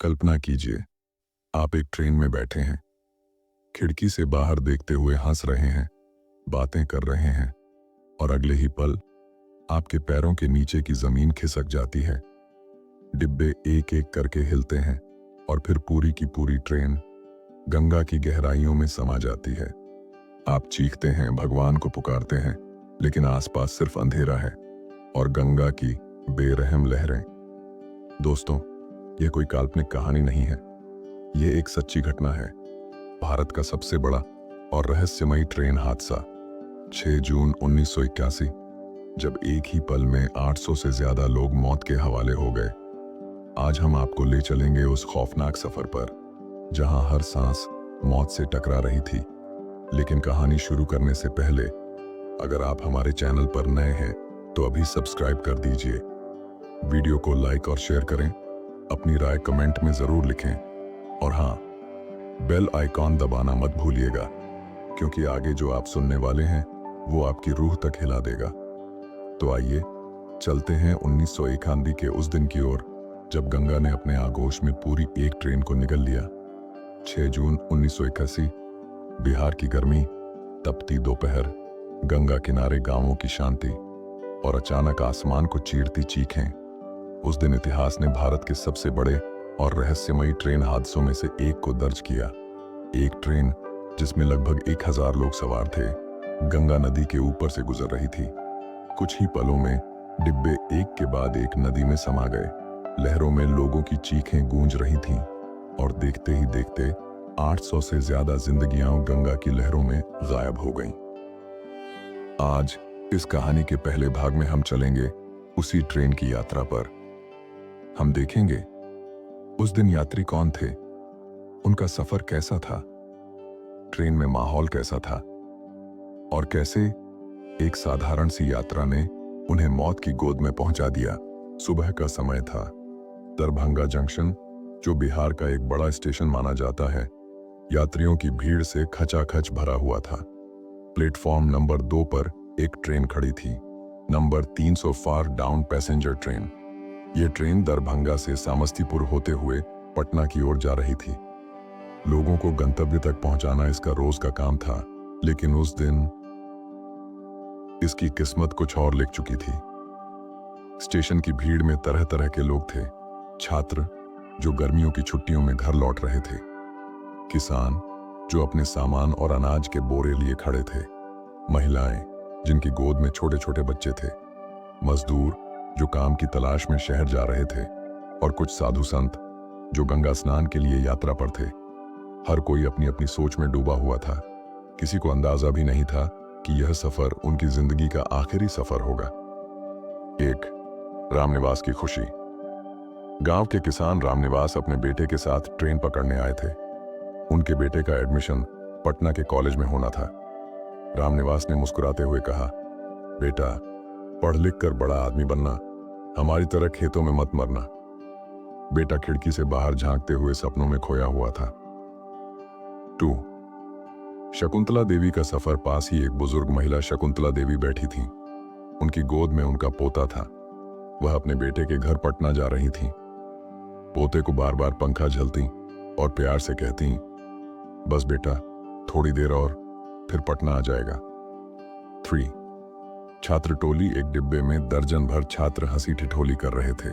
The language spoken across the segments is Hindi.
कल्पना कीजिए, आप एक ट्रेन में बैठे हैं, खिड़की से बाहर देखते हुए हंस रहे हैं, बातें कर रहे हैं और अगले ही पल आपके पैरों के नीचे की जमीन खिसक जाती है। डिब्बे एक एक करके हिलते हैं और फिर पूरी की पूरी ट्रेन गंगा की गहराइयों में समा जाती है। आप चीखते हैं, भगवान को पुकारते हैं, लेकिन आसपास सिर्फ अंधेरा है और गंगा की बेरहम लहरें। दोस्तों, यह कोई काल्पनिक कहानी नहीं है, यह एक सच्ची घटना है। भारत का सबसे बड़ा और रहस्यमयी ट्रेन हादसा 6 जून 1981, जब एक ही पल में 800 से ज्यादा लोग मौत के हवाले हो गए। आज हम आपको ले चलेंगे उस खौफनाक सफर पर जहां हर सांस मौत से टकरा रही थी। लेकिन कहानी शुरू करने से पहले अगर आप हमारे चैनल पर नए हैं तो अभी सब्सक्राइब कर दीजिए, वीडियो को लाइक और शेयर करें, अपनी राय कमेंट में जरूर लिखें और हाँ, बेल आइकॉन दबाना मत भूलिएगा, क्योंकि आगे जो आप सुनने वाले हैं वो आपकी रूह तक हिला देगा। तो आइए चलते हैं 1991 के उस दिन की ओर जब गंगा ने अपने आगोश में पूरी एक ट्रेन को निगल लिया। 6 जून 1981, बिहार की गर्मी, तपती दोपहर, गंगा किनारे गांवों की शांति और अचानक आसमान को चीरती चीखें। उस दिन इतिहास ने भारत के सबसे बड़े और रहस्यमयी ट्रेन हादसों में से एक को दर्ज किया। एक ट्रेन जिसमें लगभग 1000 लोग सवार थे, गंगा नदी के ऊपर से गुजर रही थी। कुछ ही पलों में डिब्बे एक के बाद एक नदी में समा गए। लहरों में लोगों की चीखें गूंज रही थीं और देखते ही देखते 800 से ज्यादा जिंदगियां गंगा की लहरों में गायब हो गईं। आज इस कहानी के पहले भाग में हम चलेंगे उसी ट्रेन की यात्रा पर। हम देखेंगे उस दिन यात्री कौन थे, उनका सफर कैसा था, ट्रेन में माहौल कैसा था और कैसे एक साधारण सी यात्रा ने उन्हें मौत की गोद में पहुंचा दिया। सुबह का समय था। दरभंगा जंक्शन, जो बिहार का एक बड़ा स्टेशन माना जाता है, यात्रियों की भीड़ से खचाखच भरा हुआ था। प्लेटफॉर्म नंबर 2 पर एक ट्रेन खड़ी थी, number 300 far down passenger train. यह ट्रेन दरभंगा से समस्तीपुर होते हुए पटना की ओर जा रही थी। लोगों को गंतव्य तक पहुंचाना इसका रोज का काम था, लेकिन उस दिन इसकी किस्मत कुछ और लिख चुकी थी। स्टेशन की भीड़ में तरह तरह के लोग थे। छात्र जो गर्मियों की छुट्टियों में घर लौट रहे थे, किसान जो अपने सामान और अनाज के बोरे लिए खड़े थे, महिलाएं जिनकी गोद में छोटे छोटे बच्चे थे, मजदूर जो काम की तलाश में शहर जा रहे थे और कुछ साधु संत जो गंगा स्नान के लिए यात्रा पर थे। हर कोई अपनी अपनी सोच में डूबा हुआ था। किसी को अंदाजा भी नहीं था कि यह सफर उनकी जिंदगी का आखिरी सफर होगा। एक, रामनिवास की खुशी। गांव के किसान रामनिवास अपने बेटे के साथ ट्रेन पकड़ने आए थे। उनके बेटे का एडमिशन पटना के कॉलेज में होना था। रामनिवास ने मुस्कुराते हुए कहा, बेटा, पढ़ लिख कर बड़ा आदमी बनना, हमारी तरह खेतों में मत मरना। बेटा खिड़की से बाहर झांकते हुए सपनों में खोया हुआ था। 2, शकुंतला देवी का सफर। पास ही एक बुजुर्ग महिला शकुंतला देवी बैठी थी। उनकी गोद में उनका पोता था। वह अपने बेटे के घर पटना जा रही थी। पोते को बार बार पंखा झलती और प्यार से कहती, बस बेटा, थोड़ी देर और फिर पटना आ जाएगा। 3, छात्र टोली। एक डिब्बे में दर्जन भर छात्र हंसी ठिठोली कर रहे थे।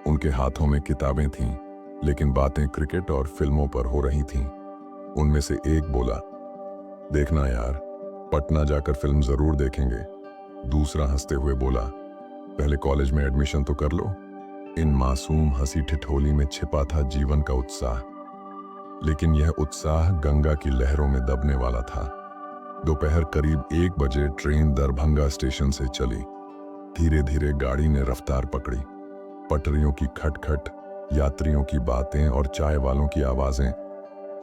उनके हाथों में किताबें थीं, लेकिन बातें क्रिकेट और फिल्मों पर हो रही थीं। उनमें से एक बोला, देखना यार, पटना जाकर फिल्म जरूर देखेंगे। दूसरा हंसते हुए बोला, पहले कॉलेज में एडमिशन तो कर लो। इन मासूम हंसी ठिठोली में छिपा था जीवन का उत्साह, लेकिन यह उत्साह गंगा की लहरों में दबने वाला था। दोपहर करीब 1 बजे ट्रेन दरभंगा स्टेशन से चली। धीरे धीरे गाड़ी ने रफ्तार पकड़ी। पटरियों की खटखट, यात्रियों की बातें और चाय वालों की आवाजें।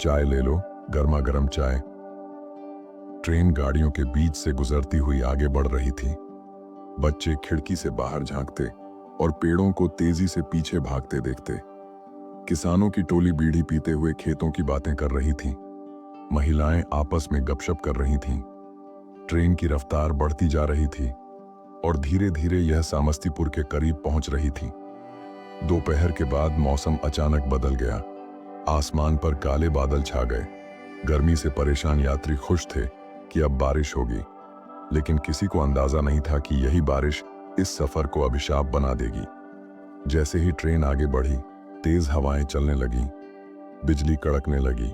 चाय ले लो, गर्मा गर्म चाय। ट्रेन गाड़ियों के बीच से गुजरती हुई आगे बढ़ रही थी। बच्चे खिड़की से बाहर झांकते और पेड़ों को तेजी से पीछे भागते देखते। किसानों की टोली बीड़ी पीते हुए खेतों की बातें कर रही थी। महिलाएं आपस में गपशप कर रही थीं। ट्रेन की रफ्तार बढ़ती जा रही थी और धीरे धीरे यह समस्तीपुर के करीब पहुंच रही थी। दोपहर के बाद मौसम अचानक बदल गया। आसमान पर काले बादल छा गए। गर्मी से परेशान यात्री खुश थे कि अब बारिश होगी, लेकिन किसी को अंदाजा नहीं था कि यही बारिश इस सफर को अभिशाप बना देगी। जैसे ही ट्रेन आगे बढ़ी, तेज हवाएं चलने लगीं, बिजली कड़कने लगी,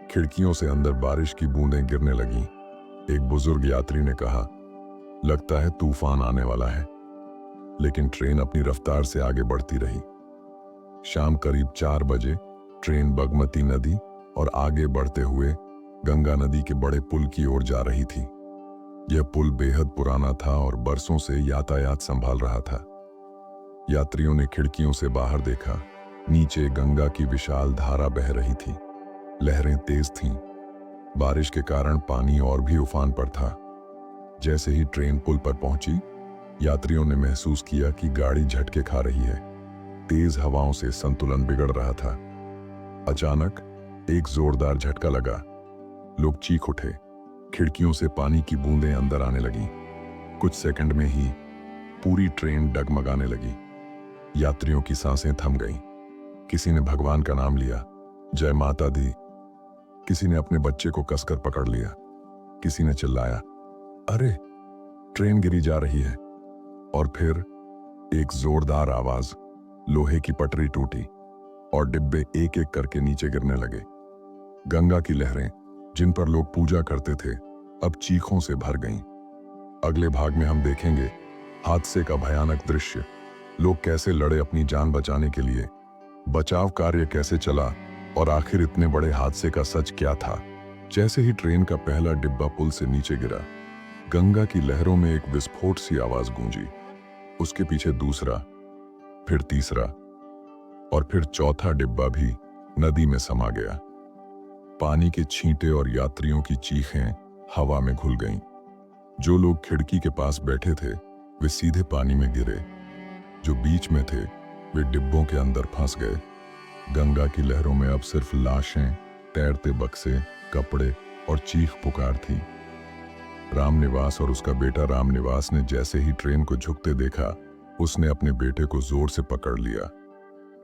खिड़कियों से अंदर बारिश की बूंदें गिरने लगीं। एक बुजुर्ग यात्री ने कहा, लगता है तूफान आने वाला है। लेकिन ट्रेन अपनी रफ्तार से आगे बढ़ती रही। शाम करीब 4 बजे ट्रेन बागमती नदी और आगे बढ़ते हुए गंगा नदी के बड़े पुल की ओर जा रही थी। यह पुल बेहद पुराना था और बरसों से यातायात संभाल रहा था। यात्रियों ने खिड़कियों से बाहर देखा। नीचे गंगा की विशाल धारा बह रही थी। लहरें तेज थीं। बारिश के कारण पानी और भी उफान पर था। जैसे ही ट्रेन पुल पर पहुंची, यात्रियों ने महसूस किया कि गाड़ी झटके खा रही है। तेज हवाओं से संतुलन बिगड़ रहा था। अचानक एक जोरदार झटका लगा। लोग चीख उठे। खिड़कियों से पानी की बूंदें अंदर आने लगीं। कुछ सेकंड में ही पूरी ट्रेन डगमगाने लगी। यात्रियों की सांसें थम गईं। किसी ने भगवान का नाम लिया, जय माता दी। किसी ने अपने बच्चे को कसकर पकड़ लिया। किसी ने चिल्लाया, अरे ट्रेन गिरी जा रही है। और फिर एक जोरदार आवाज, लोहे की पटरी टूटी और डिब्बे एक एक करके नीचे गिरने लगे। गंगा की लहरें, जिन पर लोग पूजा करते थे, अब चीखों से भर गईं। अगले भाग में हम देखेंगे हादसे का भयानक दृश्य। लोग कैसे लड़े अपनी जान बचाने के लिए, बचाव कार्य कैसे चला और आखिर इतने बड़े हादसे का सच क्या था। जैसे ही ट्रेन का पहला डिब्बा पुल से नीचे गिरा, गंगा की लहरों में एक विस्फोट सी आवाज गूंजी। उसके पीछे दूसरा, फिर तीसरा और फिर चौथा डिब्बा भी नदी में समा गया। पानी के छींटे और यात्रियों की चीखें हवा में घुल गईं। जो लोग खिड़की के पास बैठे थे, वे सीधे पानी में गिरे। जो बीच में थे, वे डिब्बों के अंदर फंस गए। गंगा की लहरों में अब सिर्फ लाशें, तैरते बक्से, कपड़े और चीख पुकार थी। रामनिवास और उसका बेटा रामनिवास ने जैसे ही ट्रेन को झुकते देखा, उसने अपने बेटे को जोर से पकड़ लिया।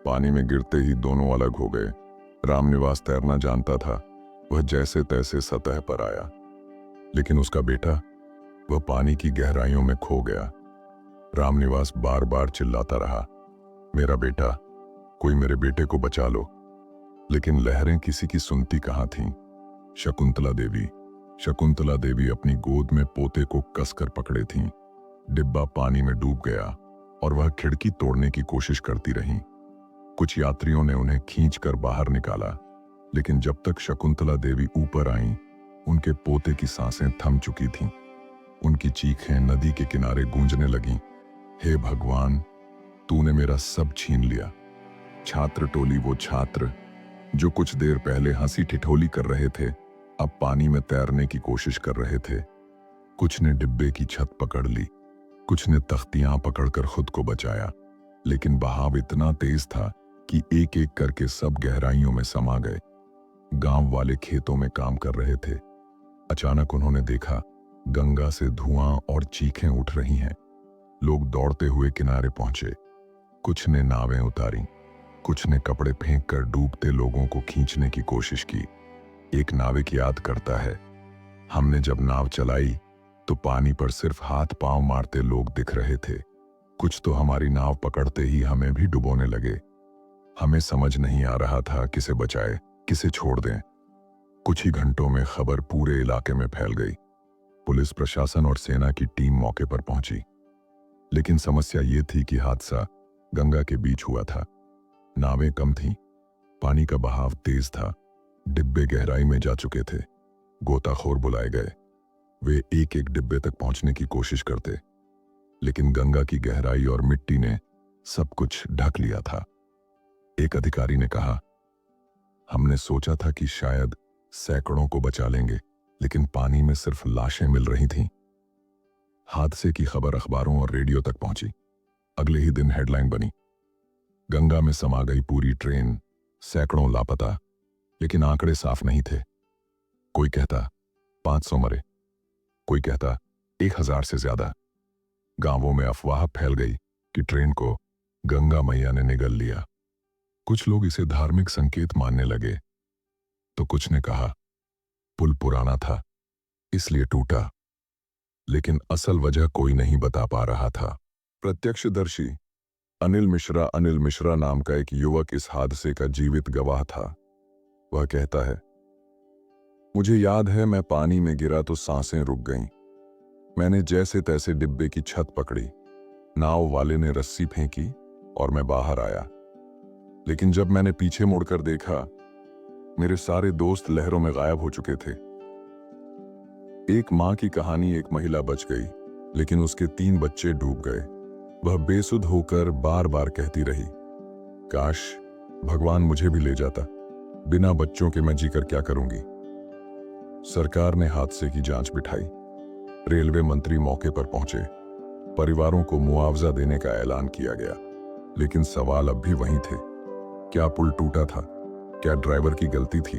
पानी में गिरते ही दोनों अलग हो गए। रामनिवास तैरना जानता था। वह जैसे तैसे सतह पर आया, लेकिन उसका बेटा, वह पानी की गहराइयों में खो गया। रामनिवास बार बार चिल्लाता रहा, मेरा बेटा, कोई मेरे बेटे को बचा लो। लेकिन लहरें किसी की सुनती कहाँ थीं। शकुंतला देवी अपनी गोद में पोते को कसकर पकड़े थीं। डिब्बा पानी में डूब गया और वह खिड़की तोड़ने की कोशिश करती रहीं। कुछ यात्रियों ने उन्हें खींचकर बाहर निकाला, लेकिन जब तक शकुंतला देवी ऊपर आईं, उनके पोते की सांसें थम चुकी थीं। उनकी चीखें नदी के किनारे गूंजने लगीं, हे भगवान, तूने मेरा सब छीन लिया। छात्र टोली, वो छात्र जो कुछ देर पहले हंसी ठिठोली कर रहे थे, अब पानी में तैरने की कोशिश कर रहे थे। कुछ ने डिब्बे की छत पकड़ ली, कुछ ने तख्तियां पकड़कर खुद को बचाया, लेकिन बहाव इतना तेज था कि एक एक करके सब गहराइयों में समा गए। गांव वाले खेतों में काम कर रहे थे। अचानक उन्होंने देखा, गंगा से धुआं और चीखें उठ रही हैं। लोग दौड़ते हुए किनारे पहुंचे। कुछ ने नावें उतारी, कुछ ने कपड़े फेंककर डूबते लोगों को खींचने की कोशिश की। एक नाविक याद करता है, हमने जब नाव चलाई तो पानी पर सिर्फ हाथ पांव मारते लोग दिख रहे थे। कुछ तो हमारी नाव पकड़ते ही हमें भी डुबोने लगे। हमें समझ नहीं आ रहा था किसे बचाए, किसे छोड़ दें। कुछ ही घंटों में खबर पूरे इलाके में फैल गई। पुलिस प्रशासन और सेना की टीम मौके पर पहुंची, लेकिन समस्या ये थी कि हादसा गंगा के बीच हुआ था। नावें कम थीं, पानी का बहाव तेज था, डिब्बे गहराई में जा चुके थे। गोताखोर बुलाए गए। वे एक एक डिब्बे तक पहुंचने की कोशिश करते, लेकिन गंगा की गहराई और मिट्टी ने सब कुछ ढक लिया था। एक अधिकारी ने कहा, हमने सोचा था कि शायद सैकड़ों को बचा लेंगे, लेकिन पानी में सिर्फ लाशें मिल रही थीं। हादसे की खबर अखबारों और रेडियो तक पहुंची। अगले ही दिन हेडलाइन बनी, गंगा में समा गई पूरी ट्रेन, सैकड़ों लापता। लेकिन आंकड़े साफ नहीं थे। कोई कहता 500 मरे, कोई कहता 1000 से ज्यादा। गांवों में अफवाह फैल गई कि ट्रेन को गंगा मैया ने निगल लिया। कुछ लोग इसे धार्मिक संकेत मानने लगे, तो कुछ ने कहा पुल पुराना था इसलिए टूटा, लेकिन असल वजह कोई नहीं बता पा रहा था। प्रत्यक्षदर्शी अनिल मिश्रा नाम का एक युवक इस हादसे का जीवित गवाह था। वह कहता है, मुझे याद है मैं पानी में गिरा तो सांसें रुक गईं। मैंने जैसे तैसे डिब्बे की छत पकड़ी, नाव वाले ने रस्सी फेंकी और मैं बाहर आया। लेकिन जब मैंने पीछे मुड़कर देखा, मेरे सारे दोस्त लहरों में गायब हो चुके थे। एक मां की कहानी, एक महिला बच गई, लेकिन उसके 3 बच्चे डूब गए। वह बेसुध होकर बार बार कहती रही, काश भगवान मुझे भी ले जाता, बिना बच्चों के मैं जीकर क्या करूंगी। सरकार ने हादसे की जांच बिठाई। रेलवे मंत्री मौके पर पहुंचे। परिवारों को मुआवजा देने का ऐलान किया गया, लेकिन सवाल अब भी वही थे। क्या पुल टूटा था? क्या ड्राइवर की गलती थी,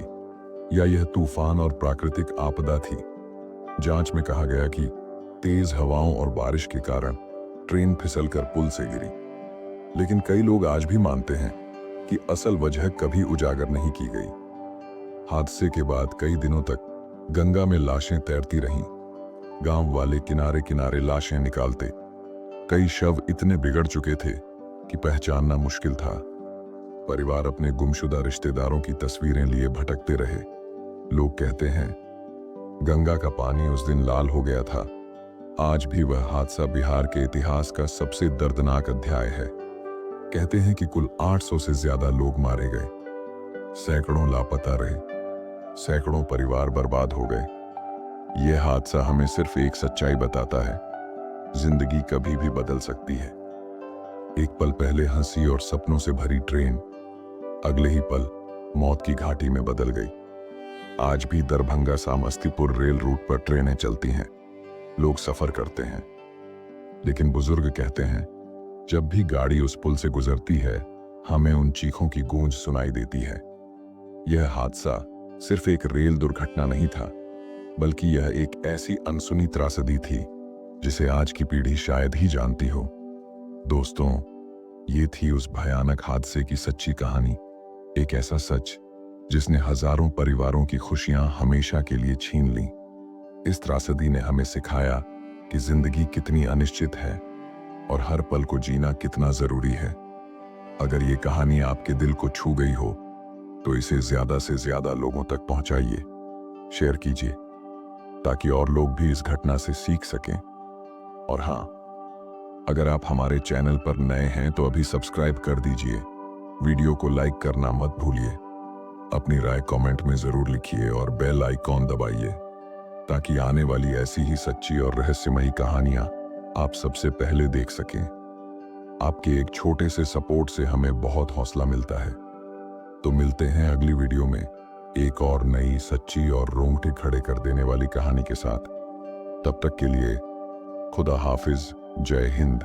या यह तूफान और प्राकृतिक आपदा थी? जांच में कहा गया कि तेज हवाओं और बारिश के कारण ट्रेन फिसलकर पुल से गिरी। लेकिन कई लोग आज भी मानते हैं कि असल वजह कभी उजागर नहीं की गई। हादसे के बाद कई दिनों तक गंगा में लाशें तैरती रहीं। गांव वाले किनारे किनारे लाशें निकालते। कई शव इतने बिगड़ चुके थे कि पहचानना मुश्किल था। परिवार अपने गुमशुदा रिश्तेदारों की तस्वीरें लिए भटकते रहे। लोग कहते हैं, गंगा का पानी उस दिन लाल हो गया था। आज भी वह हादसा बिहार के इतिहास का सबसे दर्दनाक अध्याय है। कहते हैं कि कुल 800 से ज्यादा लोग मारे गए, सैकड़ों लापता रहे, सैकड़ों परिवार बर्बाद हो गए। यह हादसा हमें सिर्फ एक सच्चाई बताता है, जिंदगी कभी भी बदल सकती है। एक पल पहले हंसी और सपनों से भरी ट्रेन अगले ही पल मौत की घाटी में बदल गई। आज भी दरभंगा समस्तीपुर रेल रूट पर ट्रेनें चलती हैं, लोग सफर करते हैं, लेकिन बुजुर्ग कहते हैं, जब भी गाड़ी उस पुल से गुजरती है, हमें उन चीखों की गूंज सुनाई देती है। यह हादसा सिर्फ एक रेल दुर्घटना नहीं था, बल्कि यह एक ऐसी अनसुनी त्रासदी थी जिसे आज की पीढ़ी शायद ही जानती हो। दोस्तों, ये थी उस भयानक हादसे की सच्ची कहानी। एक ऐसा सच जिसने हजारों परिवारों की खुशियां हमेशा के लिए छीन ली। इस त्रासदी ने हमें सिखाया कि जिंदगी कितनी अनिश्चित है और हर पल को जीना कितना जरूरी है। अगर ये कहानी आपके दिल को छू गई हो, तो इसे ज्यादा से ज्यादा लोगों तक पहुंचाइए, शेयर कीजिए, ताकि और लोग भी इस घटना से सीख सकें। और हाँ, अगर आप हमारे चैनल पर नए हैं तो अभी सब्सक्राइब कर दीजिए। वीडियो को लाइक करना मत भूलिए। अपनी राय कमेंट में जरूर लिखिए और बेल आइकॉन दबाइए, ताकि आने वाली ऐसी ही सच्ची और रहस्यमयी कहानियां आप सबसे पहले देख सकें। आपके एक छोटे से सपोर्ट से हमें बहुत हौसला मिलता है। तो मिलते हैं अगली वीडियो में एक और नई, सच्ची और रोंगटे खड़े कर देने वाली कहानी के साथ। तब तक के लिए खुदा हाफिज, जय हिंद।